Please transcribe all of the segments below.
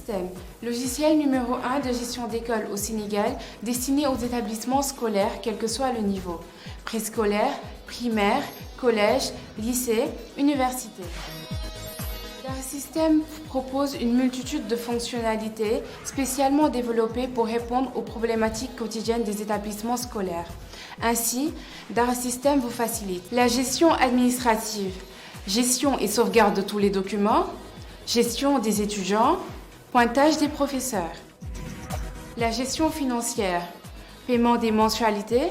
Système, logiciel numéro 1 de gestion d'école au Sénégal, destiné aux établissements scolaires, quel que soit le niveau, préscolaire, primaire, collège, lycée, université. Dara System propose une multitude de fonctionnalités spécialement développées pour répondre aux problématiques quotidiennes des établissements scolaires. Ainsi, Dara System vous facilite la gestion administrative, gestion et sauvegarde de tous les documents, gestion des étudiants, pointage des professeurs. La gestion financière, paiement des mensualités,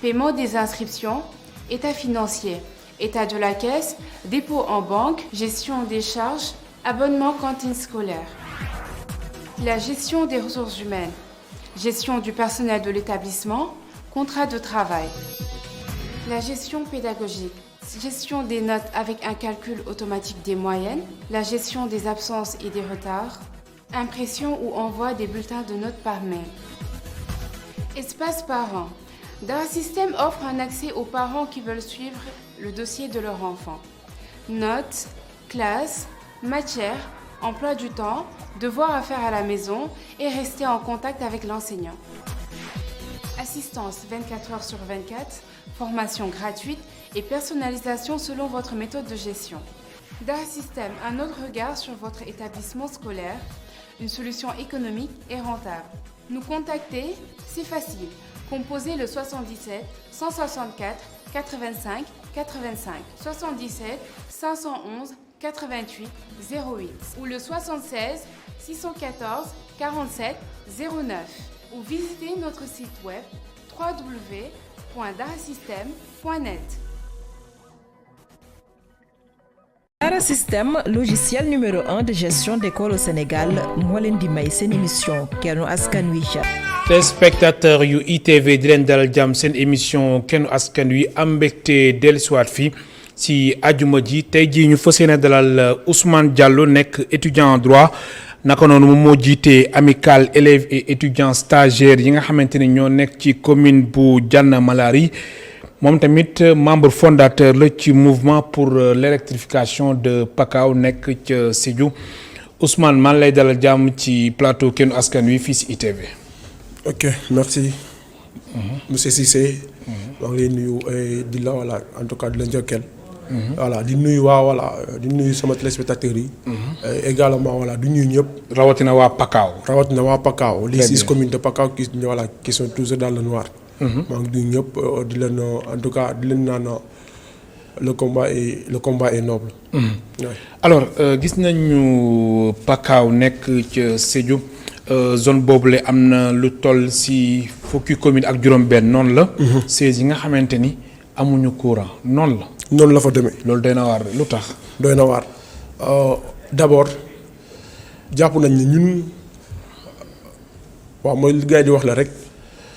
paiement des inscriptions, état financier, état de la caisse, dépôt en banque, gestion des charges, abonnement cantine scolaire. La gestion des ressources humaines, gestion du personnel de l'établissement, contrat de travail. La gestion pédagogique, gestion des notes avec un calcul automatique des moyennes, la gestion des absences et des retards, impression ou envoi des bulletins de notes par mail. Espace parents. Dara System offre un accès aux parents qui veulent suivre le dossier de leur enfant. Notes, classes, matières, emploi du temps, devoirs à faire à la maison et rester en contact avec l'enseignant. Assistance 24 heures sur 24, formation gratuite et personnalisation selon votre méthode de gestion. Dara System, un autre regard sur votre établissement scolaire, une solution économique et rentable. Nous contacter, c'est facile. Composez le 77 164 85 85 77 511 88 08 ou le 76 614 47 09 ou visitez notre site web www.darasystem.net. Dara System, logiciel numéro 1 de gestion d'école au Sénégal, moo leen di may seen émission Kennu Askan Wi. téléspectateur yu ITV di leen dalal jàmm seen émission Kennu Askan Wi am mbégte dellusiwaat fii si àjjuma ji tey jii ñu fas yéene dalal Ousmane Diallo nekk étudiant en droit naka noonu moom moo jiite amicale élèves et étudiants stagiaires yi nga xamante ni ñoo nekk ci commune bu Diana Malari moom tamit membre fondateur la ci mouvement pour l'électrification de Pakao nekk ca Sédhiou Ousmane man lay dalal jàmm ci plateau Kennu Askan Wi fii si ITV. Ok, merci. Monsieur Cissé. maa ngi lay nuyu di la voilà en tout cas di la njëkkeel. voilà di nuyu di nuyu sama téléspectateurs yi. également voilà di nuyu ñëpp. rawatina waa Pakao. les 6 communes de Pakao qui sont toujours dans le noir. maa ngi nuyu ñëpp di leen en tout cas di leen naan le combat est noble. alors gis nañu Pakao nekk ca Sédhiou. zone boobule am na lu toll si fukki commune ak juróom-benn noonu la. 16 yi nga xamante ni amuñu courant noonu la. noonu la fa demee. loolu doy na waar lu tax. doy na waar d'abord jàpp nañ ne ñun waaw mooy li gars yi di wax la rek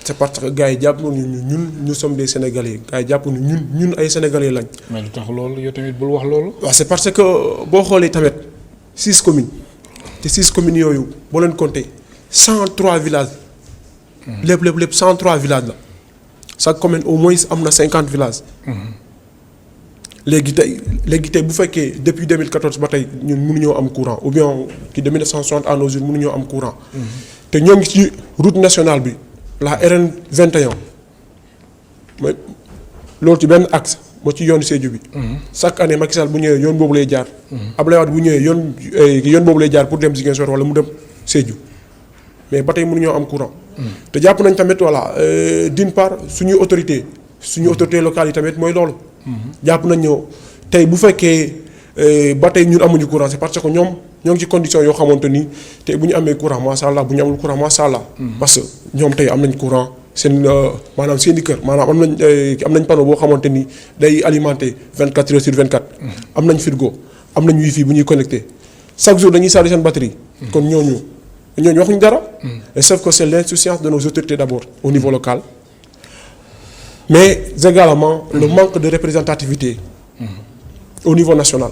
c'est parce que gars yi jàpp nañu ñun nous sommes des sénégalais gars yi jàpp nañu ñun ay sénégalais lañ. mais lu tax loolu yow tamit bul wax loolu. waaw c'est parce que boo xoolee tamit 6 communes te 6 communes yooyu boo leen compter 103 villages. lépp 103 villages la. chaque commune au moins am na 50 villages. léegi tey bu fekkee depuis 2014 ba tey ñun mënuñoo am courant ou bien ki de 1960 à nos jours mënuñoo am courant. te ñoo ngi ci route nationale bi la RN 21 mooy loolu ci benn axe moo ci yoonu Sédhiou bi. chaque année Macky Sall bu ñëwee yoon boobu lay jaar. Abdoulaye Wade bu ñëwee yoon boobu lay jaar pour dem Ziguinchor wala mu dem Sédhiou mais ba tey mënuñoo am courant. te jàpp nañ tamit voilà d'une part suñuy autorité locales yi tamit mooy loolu. jàpp nañ ñëw tey bu fekkee ba tey ñun amuñu courant c'est parce que ñoom ñoo ngi ci condition yoo xamante ni tey bu ñu amee courant macha allah bu ñu amul courant macha allah. parce que ñoom tey am nañ courant seen maanaam seen i kër maanaam am nañ panneau boo xamante ni day alimenter 24 heures sur 24. am nañ frigo am nañ wifi bu ñuy connecté chaque jour dañuy charger seen batterie. kon ñooñu waxuñu dara. et sauf que c'est l'insouciance de nos autorités d'abord au niveau local. mais également le manque de représentativité au niveau national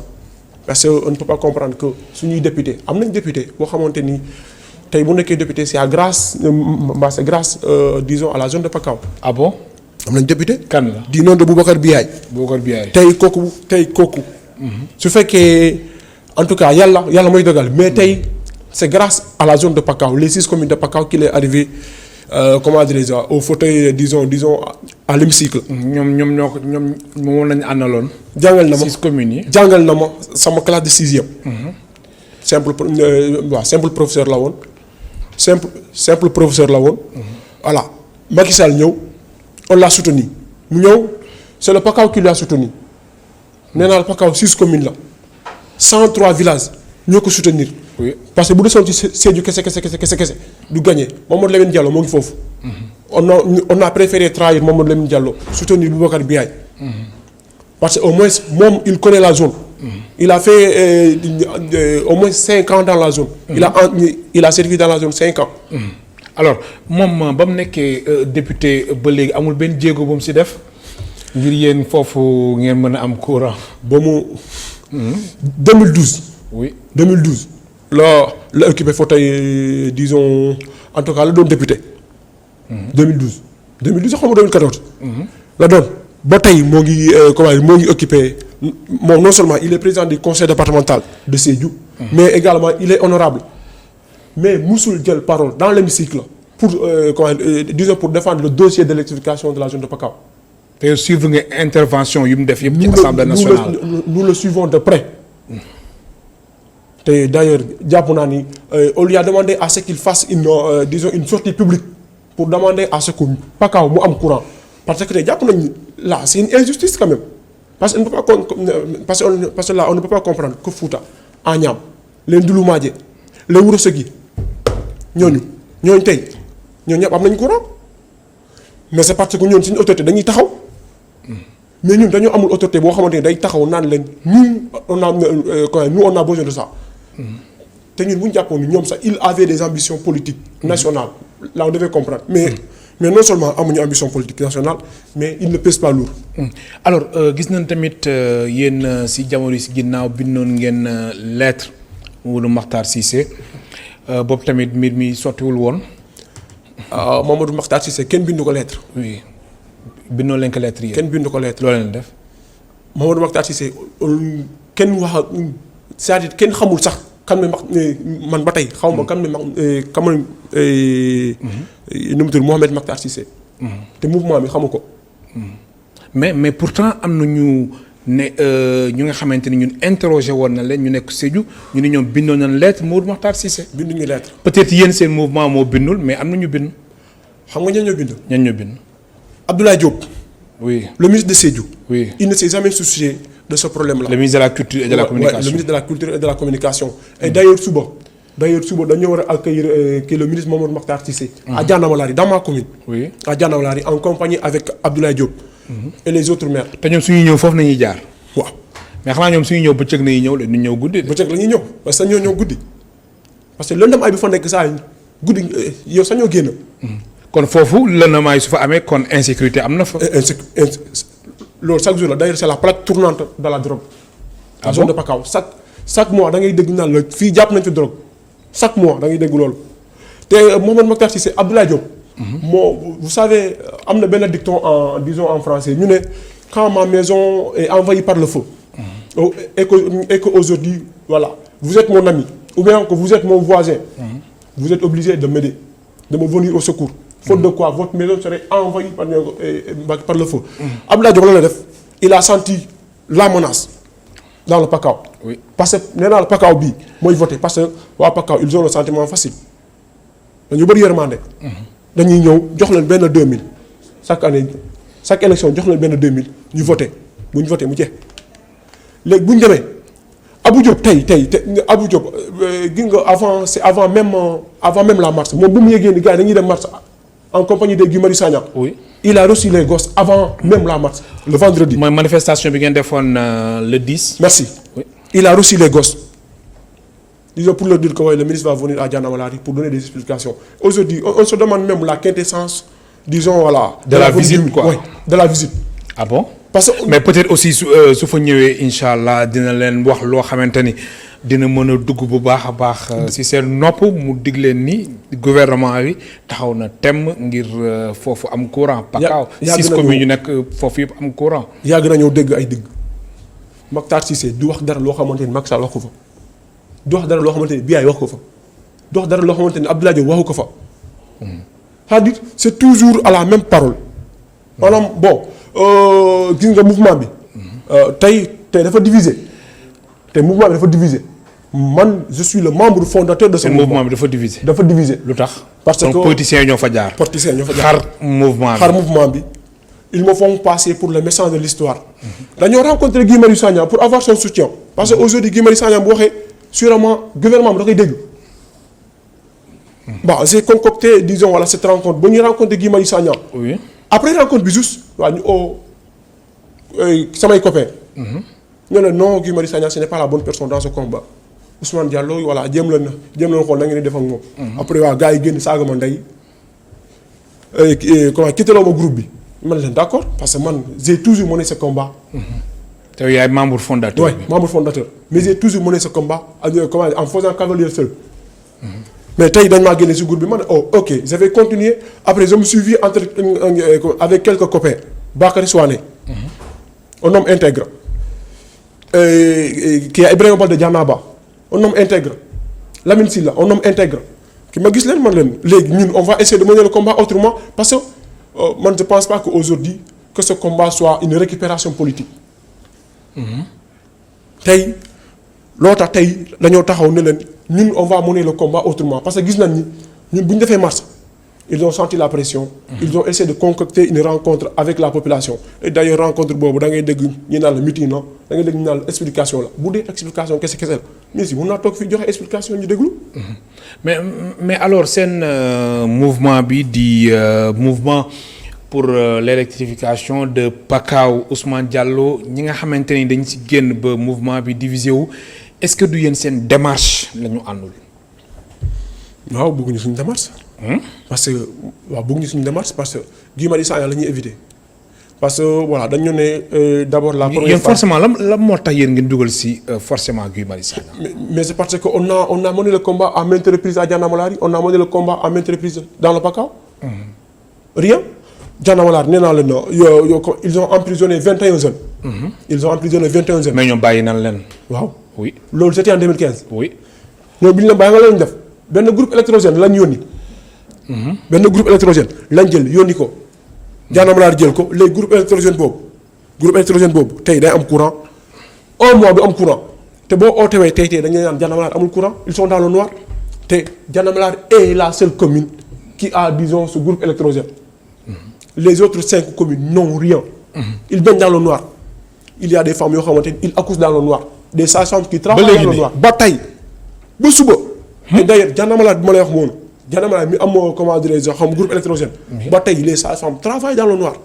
parce que on ne peut pas comprendre que suñuy député am nañ député boo xamante ni tey bu nekkee député c'est grâce disons à la zone de Pakao. ah bon. am nañ député. kan la du nom de Boubacar Biaye. tey kooku. su fekkee en tout cas yàlla mooy dogal mais tey c'est grâce à la zone de Pakao, les 6 communes de Pakao qu'il est arrivé comment dirais-je au fauteuil disons à l'hémicycle. ñoom moom lañu àndaloon. jàngal na ma 6 communes yi. jàngal na ma sama classe de 6e. simple professeur la woon. simple professeur la woon. voilà Macky Sall ñëw on l'a soutenu mu ñëw c'est le Pakao qui l'a soutenu nee naa la Pakao 6 communes la 103 villages ñoo ko soutenir. oui parce que bu desoon ci Sédhiou kese du gagné Mamadou Lamine Diallo moo ngi foofu. on a préféré trahir Mamadou Lamine Diallo soutenir Boubacar Biaye. parce que au moins moom il connaît la zone. il a fait au moins 5 ans dans la zone. il a servi dans la zone 5 ans. alors moom ba mu nekkee député ba léegi amul benn jéego bu mu si def ngir yéen foofu ngeen mën a am courant. ba mu 2012. oui 2012 la occupé fauteuil disons en tout cas la doon député. 2012 sax xam nga 2014. la doon ba tey moo ngi occupé moom non seulement il est président du conseil départemental de Sédhiou. mais également il est honorable mais musul jël parole dans l'hémicycle pour disons pour défendre le dossier de l'électrification de la zone de Pakao. te suivre nga intervention yu mu def yëpp ci assemblée nationale. nous le suivons de près. te d'ailleurs jàpp naa ni on lui a demandé à ce qu'il fasse une sortie publique pour demander à ce que Pakao mu am courant parce que jàpp nañu là c'est une injustice quand même parce que on ne peut pas comprendre que Fouta Agnam les Ndouloumadji les Ourossogui ñooñu tey ñooñu ñëpp am nañu courant mais c'est parce que ñoon suñu autorité dañuy taxaw mais ñun dañoo amul autorité boo xamante ni day taxaw naan leen nous on a besoin de ça. te ñun bu ñu jàppoon ni ñoom sax il avait des ambitions politiques nationales là on devait comprendre mais non seulement amuñu ambition politique nationale mais il ne pèse pas lourd. alors gis nañ tamit yéen si jamono yi si ginnaaw bindoon ngeen lettre Mamadou Makhtar Cissé boobu tamit mbir mi sottiwul woon. Mamadou Makhtar Cissé kenn bindu ko lettre. oui bindoo leen ko lettre yi. kenn bindu ko lettre. loo leen def. Mamadou Makhtar Cissé kenn wax c'est-à-dire kenn xamul sax kan man ba tey xaw ma kan nu mu tudd Mohamed Makhtar Cissé. te mouvement bi xamu ko. mais pourtant am na ñu nga xamante ni ñun interrogé woon na leen ñu nekk Sédhiou ñu ne ñoom bindoon nañ lettre Mamadou Makhtar Cissé. binduñu lettre. peut-être yéen seen mouvement moo bindul mais am na ñu bind. xam nga ñan ñoo bind. ñan ñoo bind. Abdoulaye Diop. oui le ministre de Sédhiou. oui il ne s'est jamais soucié de ce problème-là. le ministre de la culture et de la communication. le ministre de la culture et de la communication. et d'ailleurs suba dañoo war a accueillir le ministre Mamadou Makhtar Cissé. à Dianamalari dans ma commune. oui à Dianamalari en compagnie avec Abdoulaye Diop. et les autres maires. te ñoom suñuy ñëw foofu nañuy jaar. waaw mais xanaa ñoom suñuy ñëw bëccëg nañuy ñëw ñu ñëw guddi. bëccëg la ñuy ñëw parce que ñoo ñëw guddi parce que lëndëm ay bi fa nekk saa guddi yow sañoo génn. kon foofu lëndamaay su fa amee kon insécurité am na fa. loolu chaque jour la d'ailleurs c'est la plaque tournante de la drogue. la zone de Pakao chaque mois da ngay dégg naan la fii jàpp nañ fi drogue chaque mois da ngay dégg loolu te Mohamed Makhtar Cissé Abdoulaye Diop. vous savez am na benn dicton en français ñu ne quand ma maison est envahie par le feu. et que aujourd'hui voilà vous êtes mon ami ou bien que vous êtes mon voisin. vous êtes obligé de m'aider de me venir au secours. faute de quoi votre maison serait envahie par le feu. Abdoulaye Diop la def il a senti la menace dans le Pakao. oui parce que nee naa la Pakao bii mooy voté parce que waa Pakao ils ont le sentiment facile dañu bëri yërmande. dañuy ñëw jox leen benn 2000 chaque année chaque élection jox leen benn 2000 ñu voté bu ñu voté mu jeex léegi bu ñu demee Abou Diop tey Abou Diop gis nga avant même la marche moom bu mu yëgee ni gars yi dañuy dem marche en compagnie de Guy Marius Sagna. oui il a reçu les gosses avant même la marche le vendredi. mooy manifestation bi ngeen defoon le 10. merci oui. il a reçu les gosses disons pour leur dire que le ministre va venir à Dianamalari pour donner des explications aujourd'hui on se demande même la quintessence disons voilà. de la visite quoi oui de la visite. ah bon. parce que mais peut-être aussi su fa ñëwee incha allah dina leen wax loo xamante ni dina mën a dugg bu baax a baax si seen nopp mu dig leen ni gouvernement bi taxaw na temm ngir foofu am courant. Pakao 6 communes yu nekk foofu yëpp am courant. yàgg nañoo dégg ay dégg Makhtar Cissé du wax dara loo xamante ni Macky Sall wax ko fa du wax dara loo xamante ni Biaye wax ko fa dox dara loo xamante ne Abdoulaye Diop waxu ko fa. c'est-à-dire c'est toujours à la même parole. maanaam bon gis nga mouvement bi. tey dafa divisé. te mouvement bi dafa divisé. man je suis le membre fondateur de ce mouvement bi dafa divisé. dafa divisé lu tax. parce que politiciens ñoo fa jaar. xar mouvement bi. ils me font passer pour le méchant de l'histoire. dañoo rencontré Guy Marius Sagna pour avoir son soutien. parce que aujourd'hui Guy Marius Sagna bu waxee sûrement gouvernement bi da koy dégg. bon j'ai concocté disons voilà cette rencontre ba ñuy rencontré Guy Marius Sagna. oui après rencontre bi juste waa ñu oo samay copains. ñu ne non Guy Marius Sagna ce n'est pas la bonne personne dans ce combat. Ousmane Diallo voilà jéem leen xool na ngeen di def ak moom. après waa gars yi génn saaga ma ndey comment quitteloo ma groupe bi. man leen d'accord parce que man j'ai toujours mené ce combat. te yaay membre fondateur. oui membre fondateur mais j'ai toujours mené ce combat en faisant cavalier seul. mais tey dañ maa génne si groupe bi ma ne oh ok je vais continuer après je me suis vu avec quelques copains Bakary Souane. un homme intègre. Qui a Ibrahima Baldé Dianaba un homme intègre. Lamine Silla un homme intègre. ki ma gis leen man leen léegi ñun on va essayer de mener le combat autrement parce que. man je pense pas qu'aujourd'hui que ce combat soit une récupération politique. tey loo tax tey dañoo taxaw ne leen ñun on va mener le combat autrement parce que gis nañ ni ñun bu ñu defee marche ils ont senti la pression. ils ont essayé de concocter une rencontre avec la population. et d'ailleurs rencontre boobu da ngay dégg ñu naan la meeting non da ngay dégg ñu naan la explication la bu dee explication kese la mais si mun naa toog fii joxe explication ñu déglu. mais alors seen mouvement bi di mouvement pour l'électrification de Pakao Ousmane Diallo ñi nga xamante ni dañ ci génn ba mouvement bi divisé wu est-ce que du yéen seen démarche la ñu àndul. waaw bëgguñu suñu démarche. parce que waaw bëgguñu suñu démarche parce que Guy Marius Sagna la ñuy éviter parce que voilà dañu ne d'abord la première yéen forcément lan moo tax yéen ngeen dugal ci forcément Guy Marius Sagna. mais c'est parce que on a mené le combat à maintes reprises à Diana Molari on a mené le combat à maintes reprises dans le Pakao. rien Diana Molari nee naa leen ils ont emprisonné 21 jeunes. ils ont emprisonné 21 jeunes. mais ñoom bàyyi nan leen. waaw oui loolu c'était en 2015. oui ñoom bi ñu leen bàyyi nga leen def benn groupe électrogène lañ yónni. benn groupe électrogène lañ jël yónni ko. Diana Molari jël ko léegi groupe électrogène boobu tey day am courant un mois du am courant te boo ootewee tey dañuy naan Diana Molari amul courant ils sont dans le noir te Diana Molari est la seule commune qui a disons ce groupe électrogène. les autres 5 communes n'ont rien. ils baignent dans le noir. il y a des femmes yoo xamante ni ils accouchent dans le noir. des sages-femmes qui travaillent dans le noir ba tey ba suba. te d'ailleurs Diana Molari bi ma lay wax moom Diana Molari mi am comment dirais-je xam groupe électrogène. ba tey les sages-femmes travaillent dans le noir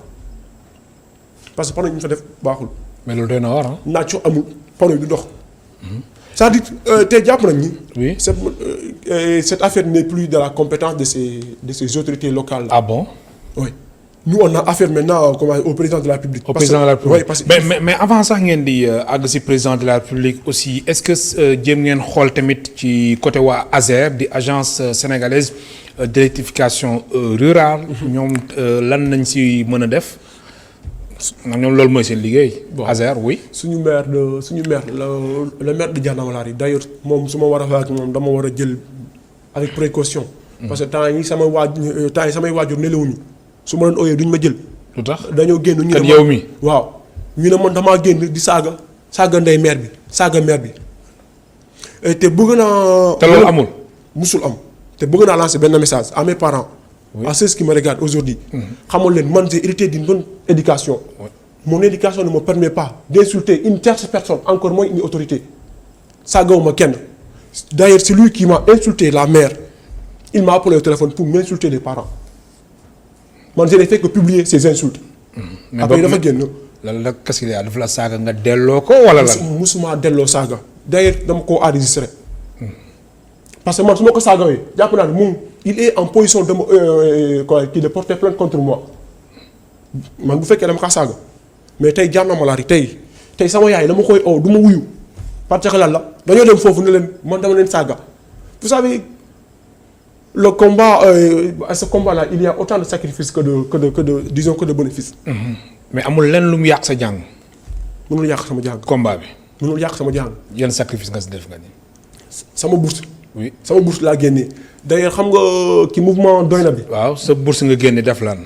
parce que panneau yi ñu fa def baaxul. mais loolu doy na war naaj amul panneau yi du dox. c'est-à-dire tey jàpp nañ ni. oui cette affaire n'est plus de la compétence de ces autorités locales. ah bon. oui nous on a affaire maintenant au président de la République. au président de la République oui parce que mais avant sax ngeen di àgg ci président de la République aussi est-ce que jéem ngeen xool tamit ci côté waa ASER di agence sénégalaise d'électrification rurale. ñoom lan nañ ci mën a def. ñoom loolu mooy seen liggéey. ASER oui. suñu maire le maire de Diana Molari d'ailleurs moom su ma war a wax ak moom dama war a jël avec précaution. parce que temps yi samay waajur nelawuñu su ma leen ooyee duñ ma jël. lu tax dañoo génn ñu ne kan yow mi waaw ñu ne man damaa génn di saaga ndey maire bi saaga maire bi te bëgg naa. te loolu amul. musul am te bëgg naa lancer benn message à mes parents. Oui. À ceux qui me regardent aujourd'hui. xamal leen man j'ai hérité d'une bonne éducation. Oui. Mon éducation ne me permet pas d'insulter une tierce personne encore moins une autorité saagawuma kenn d'ailleurs c'est lui qui m'a insulté la mère il m'a appelé au téléphone pour m'insulter les parents man je n'ai fait que publier ces insultes. mais après dafa génn. la qu'est-ce qu'il y a dafa la saaga nga delloo ko wala lan. musuma delloo saaga d'ailleurs dama koo enregistré. parce que man su ma ko saagawee jàpp naa ne moom il est en position de de porter plainte contre moi man bu fekkee dama kaa saaga mais tey Diana Molari tey sama yaay dama koy du ma wuyu parce que lan la dañoo dem foofu ne leen man dama leen saaga vous savez le combat à ce combat là il y a autant de sacrifices que de bénéfices. mais amul lenn lu mu yàq sa jàng. mënul yàq sama jàng. combat bi. mënul yàq sama jàng. yan sacrifice nga si def nga ni. sama bourse oui sama bourse laa génnee d'ailleurs xam nga ki mouvement doy na bi. waaw sa bourse nga génne def lan.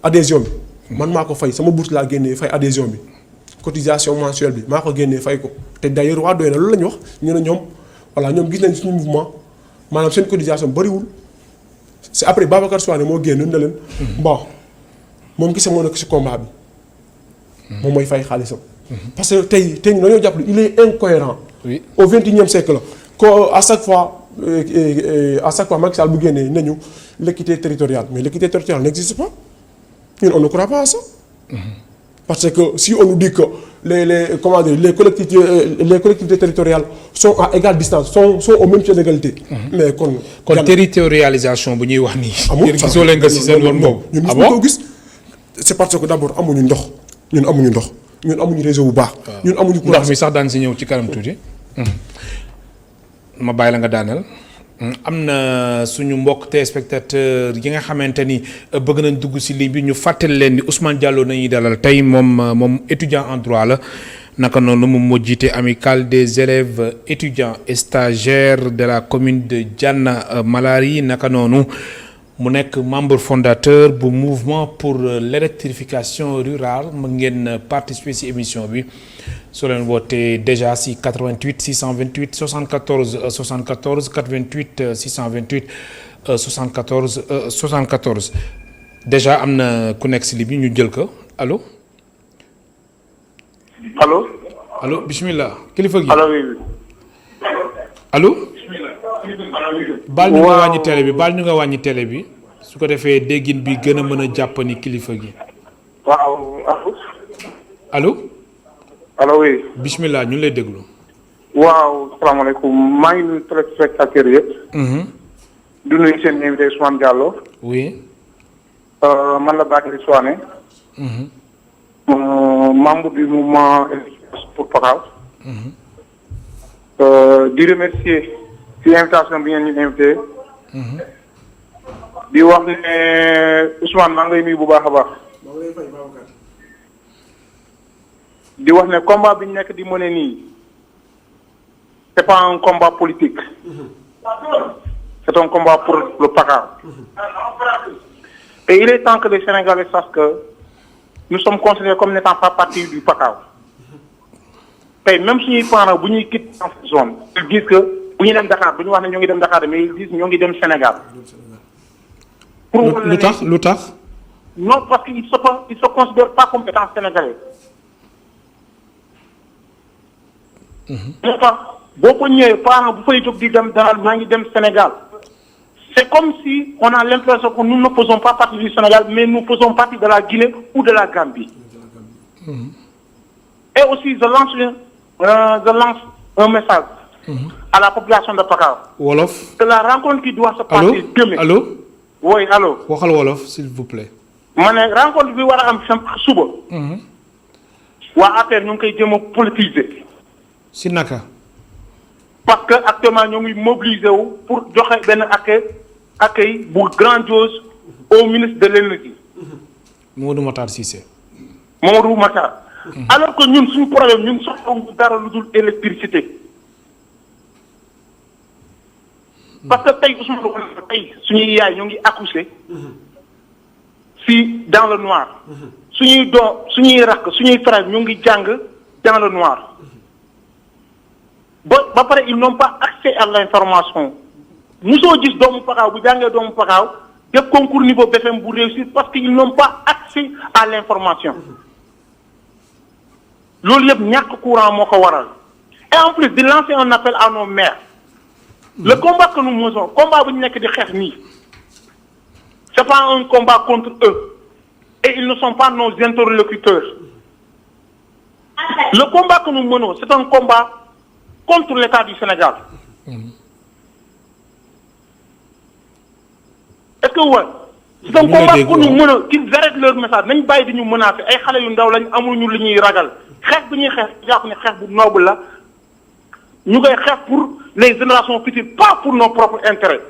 adhésion bi. man maa ko fay sama bourse laa génnee fay adhésion bi cotisation mensuelle bi maa ko génnee fay ko te d'ailleurs waa doy na loolu la ñu wax ñu ne ñoom voilà ñoom gis nañ suñu mouvement maanaam seen cotisation bëriwul c'est après Babacar Souane moo génn na leen. bon moom gis moo nekk ci combat bi. moom mooy fay xaalisam. parce que tey ñu dañoo jàpp il est incohérent. oui au 21e siècle la ko à chaque fois Macky Sall bu génnee nañu l'équité territoriale mais l'équité territoriale n'existe pas ñun on ne croit pas à ça. parce que si on nous dit que les collectivités territoriales sont à égale distance sont au même pied d'égalité. mais kon territorialisation bu ñuy wax nii. amul gisoo leen nga ci seen yoon boobu. ñun mosuma ko gis c'est parce que d'abord amuñu ndox ñun amuñu réseau bu baax. ñun amuñu courant ndox mi sax daan si ñëw ci kanam tuuti. ma bàyyi la nga daaneel. am na suñu mbokk téléspectateur yi nga xamante ni bëgg nañ dugg ci ligne bi ñu fàttali leen ni Ousmane Diallo nañuy dalal tey moom étudiant en droit la naka noonu moom moo jiite amicale des élèves étudiants et stagiaires de la commune de Diana Malari naka noonu mu nekk membre fondateur bu mouvement pour l'électrification rurale mën ngeen participer ci émission bi soo leen wootee déjà ci 88 628 74 74 88 628 74 74 déjà am na ku nekk ci li bi ñu jël ko allo. allo bismillah kilifa gi. allo. baal ñu nga wàññi télé bi su ko defee déggin bi gën a mën a jàpp ni kilifa gi. waaw allo. allo oui. bismillah ñu ngi lay déglu. waaw salaamaaleykum maa ngi nuyu téléspectateurs yëpp. di nuyu seen invité Ousmane Diallo. oui. man la Bakary Souane. membre du mouvement pour Pakao. di remercier ci invitation bi ngeen ñu invité. di wax ne Ousmane maa ngi lay nuyu bu baax a baax. di wax ne combat bi ñu nekk di mëne nii c'est pas un combat politique. C'est un combat pour le Pakao. Et il est temps que les Sénégalais sachent que nous sommes considérés comme n'étant pas partie du Pakao. tey même suñuy parents bu ñuy quitter dans cette zone ils disent que bu ñu dem Dakar bu ñu wax ne ñoo ngi dem Dakar mais ils disent ñoo ngi dem Sénégal. pour lu tax. non parce que ils se considèrent pas comme étant sénégalais. moo tax boo ko ñëwee parents bu fay jóg di dem daal maa ngi dem Sénégal. C'est comme si on a l'impression que nous ne faisons pas partie du Sénégal, mais nous faisons partie de la Guinée ou de la Gambie. Et aussi, je lance un message à la population de Pakao. Wolof. Que la rencontre qui doit se passer demain. Allô? Oui, allô. waxal wolof s'il vous plaît. ma ne rencontre bi war a am suba. waa affaire ñu ngi koy jéem a politiser. si naka. parce que actuellement ñoo ngi mobiliser wu pour joxe benn accueil bu grandiose au ministre de l'énergie. Mamadou Matar Cissé. Mamadou Matar. alors que ñun suñu problème ñun soxlawuñu dara lu dul électricité. parce que tey Ousmane tey suñuy yaay ñoo ngi accoucher. si dans le noir. suñuy doom suñuy rakk suñuy frère ñoo ngi jàng dans le noir. ba pare ils n'ont pas accès à l'information mosoo gis doomu Pakao bu jàngee doomu Pakao def concours niveau BFM bu réussir parce qu'ils n'ont pas accès à l'information loolu yëpp ñàkk courant moo ko waral et en plus di lancer un appel à nos maires le combat que nous menons combat bu ñu nekk di xeex nii c'est pas un combat contre eux et ils ne sont pas nos interlocuteurs le combat que nous menons c'est un combat contre l'État du Sénégal. Est-ce que ouais? C'est un combat pour nous mener qu'ils arrêtent leur message nañ bàyyi di ñu menacer ay xale yu ndaw lañ amuñu li ñuy ragal xeex bi ñuy xeex jàpp ne xeex bu noble la ñu koy xeex pour les générations futures pas pour nos propres intérêts.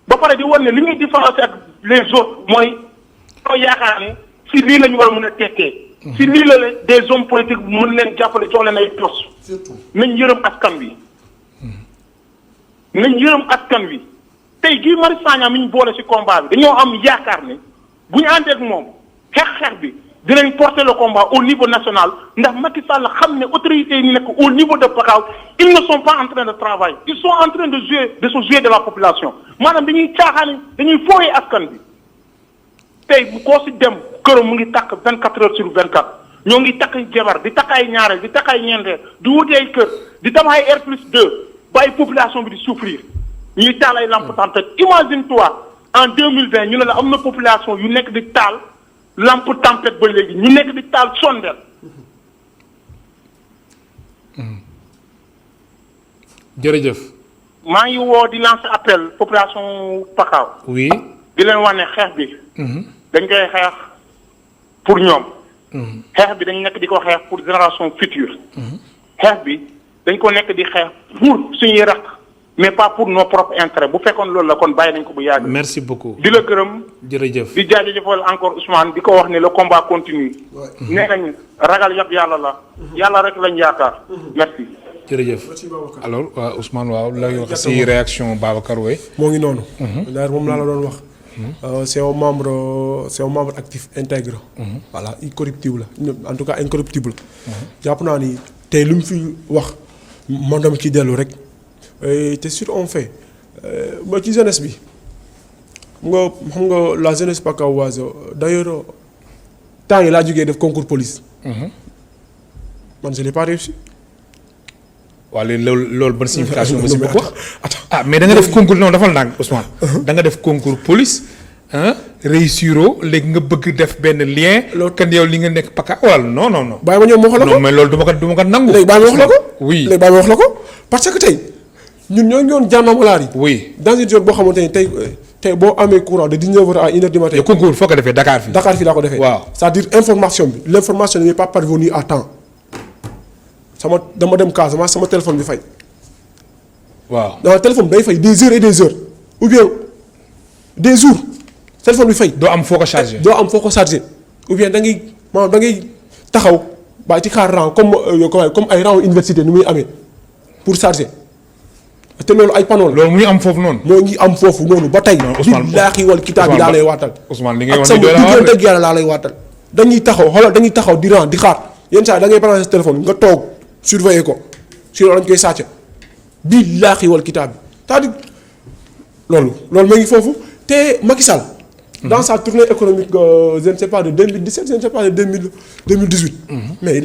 ba pare di wan ne li ñuy différencier ak les autres mooy soo yaakaar ne si lii la ñu war a mën a tekkee. si lii la des hommes politiques mën leen jàppale jox leen ay poste nañ yërëm askan wi. nañ yërëm askan wi tey Guy Marius Sagna mi ñu boole ci combat bi dañoo am yaakaar ne bu ñu àndee ak moom xeex bi dinañ porter le combat au niveau national ndax Macky Sall xam ne autorités yi nekk au niveau de Pakao ils ne sont pas en train de travailler ils sont en train de se jouer de la population maanaam dañuy caaxaani dañuy fooyee askan bi tey bu koo ci dem këram mu ngi takk 24 heures sur 24 ñoo ngi takk jabar di takk ay ñaareel di takk ay ñeenteel di wuti ay kër di tabax ay R+2 bàyyi population bi di souffrir ñuy taal ay lampe tempête imagine toi en 2020 ñu ne la am na population yu nekk di taal lampe tempête ba léegi ñu nekk di taal sondeel. jërëjëf. maa ngi woo di lancer appel population Pakao. oui. di leen wax ne xeex bi. dañ koy xeex pour ñoom. xeex bi dañ nekk di ko xeex pour génération future. xeex bi dañ ko nekk di xeex pour suñuy rakk mais pas pour nos propres intérêts bu fekkoon loolu la kon bàyyi nañ ko bu yàgg. merci beaucoup di la gërëm. jërëjëf di jaajëfal encore Ousmane di ko wax ne le combat continue. nee nañ ragal yëpp yàlla la. yàlla rek lañ yaakaar. merci. jërëjëf alors waaw Ousmane waaw la wax si réaction Babacar Weye. moo ngi noonu. d'ailleurs moom laa la doon wax. c'est un membre actif intègre. voilà incorruptible en tout cas incorruptible. jàpp naa ni tey lu mu fi wax man dama ciy dellu rek te sur un fait ba ci jeunesse bi xam nga la jeunesse pakaoise d'ailleurs temps yi laa jógee def concours police. man je l'ai pas réussi. waaw loolu ban signification nga si bëgg wax mais da nga def concours non dafal ndànk Ousmane. da nga def concours police réussiro léegi nga bëgg def benn lien. loolu kan yow li nga nekk Pakao wala non non non. bàyyi ma ñëw ma wax la ko non mais loolu du ma ko nangu. léegi bàyyi ma wax la ko. oui léegi bàyyi ma wax la ko parce que tey ñun ñoo ngi woon jàmmamulaar yi. oui dans une zone boo xamante ni tey boo amee courant de 19h à 1h du matin. yow concours foo ko defee Dakar fii. Dakar fii laa ko defee. waaw c'est-à-dire information bi l'information n'est pas parvenue à temps dama dem Casamance sama téléphone bi fay. waaw dama téléphone bi day fay des heures et des heures ou bien des jours téléphone bi fay. doo am foo ko chargé. doo am foo ko chargé ou bien da ngay maanaam da ngay taxaw ba ci xaar rang comme ay rang université ni muy amee pour charger te loolu ay panneaux la. loolu mu ngi am foofu noonu. moo ngi am foofu noonu ba tey. Ousmane billaahi wal kitaab bi daa lay waatal. Ousmane li ngay wax ak ni doy na sama dëgg yàlla laa lay waatal. dañuy taxaw di rang di xaar yenn saa da ngay branché sa téléphone nga toog surveiller ko sinon dañ koy sàcc billaahi wal kitaab bi c'est-à-dire loolu ma ngi foofu te Macky Sall. dans sa tournée économique je ne sais pas de 2017 je ne sais pas de 2018. mais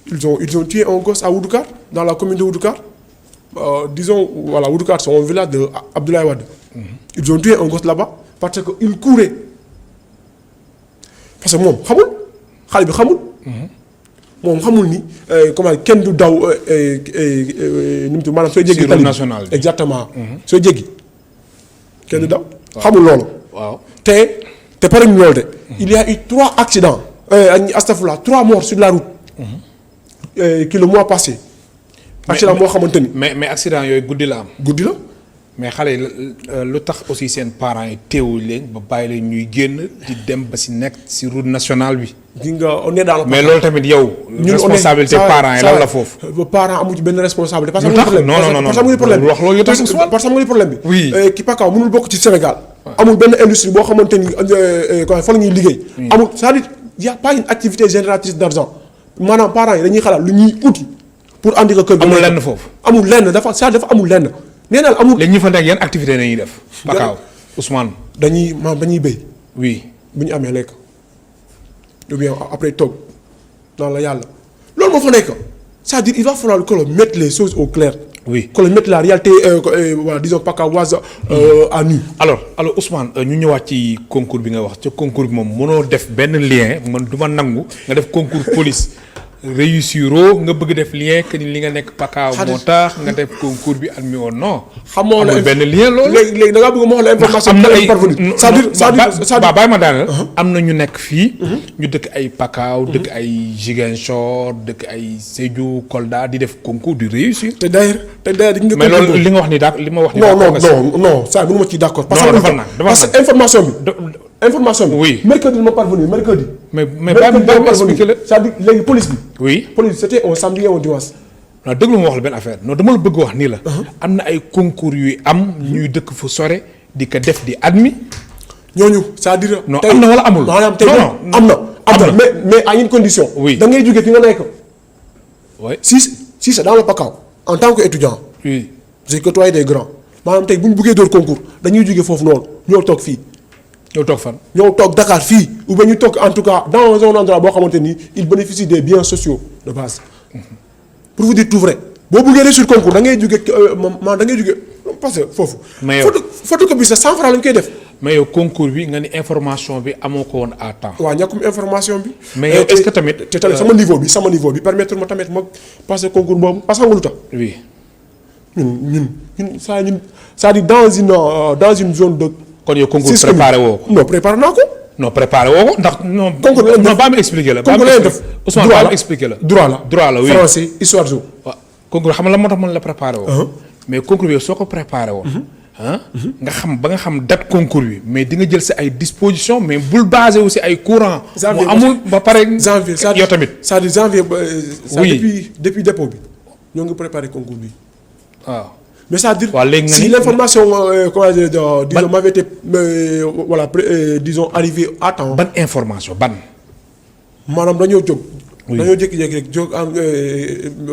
ils ont tué un gosse à Oudoukar dans la commune de Oudoukar. Disons voilà Oudoukar c'est un village de Abdoulaye Wade. ils ont tué un gosse là-bas parce que il courait parce que moom xamul xale bi xamul. moom xamul ni comment kenn du daw nu mu tudd maanaam sooy jéggi tali national bi exactement. sooy jéggi kenn du daw. xamul loolu. waaw te pare ñu loolu de. il y a eu 3 accidents. astafurlah 3 morts sur la route. qui le mois passé. accident boo xamante ni. mais accident yooyu guddi la am. guddi la. mais xale yi lu tax aussi seen parents yi teewul leen ba bàyyi leen ñuy génn di dem ba si nekk si route nationale bi. di nga on est dans la. mais loolu tamit yow. responsabilité parents yi lan la foofu. parents amu ci benn responsabilité. parce que lu tax non parce que amuñu problème bi wax loolu tax parce que amuñu problème bi. oui ki Pakao mënul bokk ci Sénégal. amul benn industrie boo xamante ni fa la ñuy liggéey. amul c'est-à-dire y a pas une activité génératrice d'argent maanaam parents yi dañuy xalaat lu ñuy uti pour andi ko kër. amul lenn foofu. amul lenn dafa amul lenn. nee naa amul léegi ñu fa nekk yan activité nañuy def. Pakao Ousmane. dañuy béy. oui bu ñu amee lekk ou bien après toog dans la yàlla loolu moo fa nekk c'est-à-dire il va falloir que l'on mette les choses au clair. oui que l'on mette la réalité voilà disons pakaoise à nu. alors Ousmane ñu ñëwaat ci concours bi nga wax ca concours bi moom mënoo def benn lien man du ma nangu nga def concours police. réussiro nga bëgg def lien que ni li nga nekk Pakao moo tax nga def concours bi admis woon non. xamoo la benn lien loolu. léegi da ngaa bëgg ma wax la information. am na ay c'est-à-dire bàyyi ma daaneel. am na ñu nekk fii. ñu dëkk ay Pakao dëkk ay Ziguinchor dëkk ay Sédhiou Kolda di def concours du réussir. te d'ailleurs mais loolu li nga wax ni daa li ma wax ni. non ça mënu ma ci d'accord. parce que information bi. information bi. Oui. mercredi ma parvenu mercredi. mais baa ma expliqué la. c'est-à-dire léegi police bi. oui police c'était un samedi et un dimanche. non déglu ma wax la benn affaire non dama la bëgg wax nii la. am na ay concours yuy am ñuy dëkk fu sore di ko def di admis. ñooñu c'est-à-dire. non am na wala amul. maanaam tey non am na mais à une condition. oui da ngay jógee fi nga nekk. oui si c'est dans le PACAO en tant que étudiant. oui j'ai côtoyé des grands maanaam tey bu ñu buggee door concours dañuy jógee foofu noonu ñoo toog fii. ñoo toog fan. ñoo toog Dakar fii ou bien ñu toog en tout cas dans un endroit boo xamante ni il bénéficie des biens sociaux de base. pour vous dire tout vrai boo buggee réussir concours da ngay jógee da ngay jógee parce que foofu. mais yow photocopie sa 100 francs la ñu koy def. mais yow concours bi nga ni information bi amoo ko woon à temps. waaw ñàkkum information bi. mais yow est-ce que tamit. te tamit sama niveau bi permettre ma tamit ma passer concours boobu parce que nga lu tax. oui. ñun c'est-à-dire dans une zone de. kon yow concours préparé woo ko. non préparé naa ko. non préparé woo ko ndax non. concours non baa ma expliqué la. concours la def Ousmane baa ma expliqué la. droit la oui français histoire géo. waaw concours xam nga la moo tax mën la préparé woo. mais concours bi soo ko préparé woon. nga xam ba nga xam date concours bi mais di nga jël sa ay dispositions mais bul basé aussi ay courant. mu amul ba pare. janvier yow tamit. c'est-à-dire janvier ba. oui depuis dépôt bi ñoo ngi préparé concours bi. waaw. mais c'est-à-dire si l'information comment dire disons m'avait été voilà disons arrivé à temps. ban information ban. maanaam dañoo jóg. oui dañoo jékki-jékki rek jóg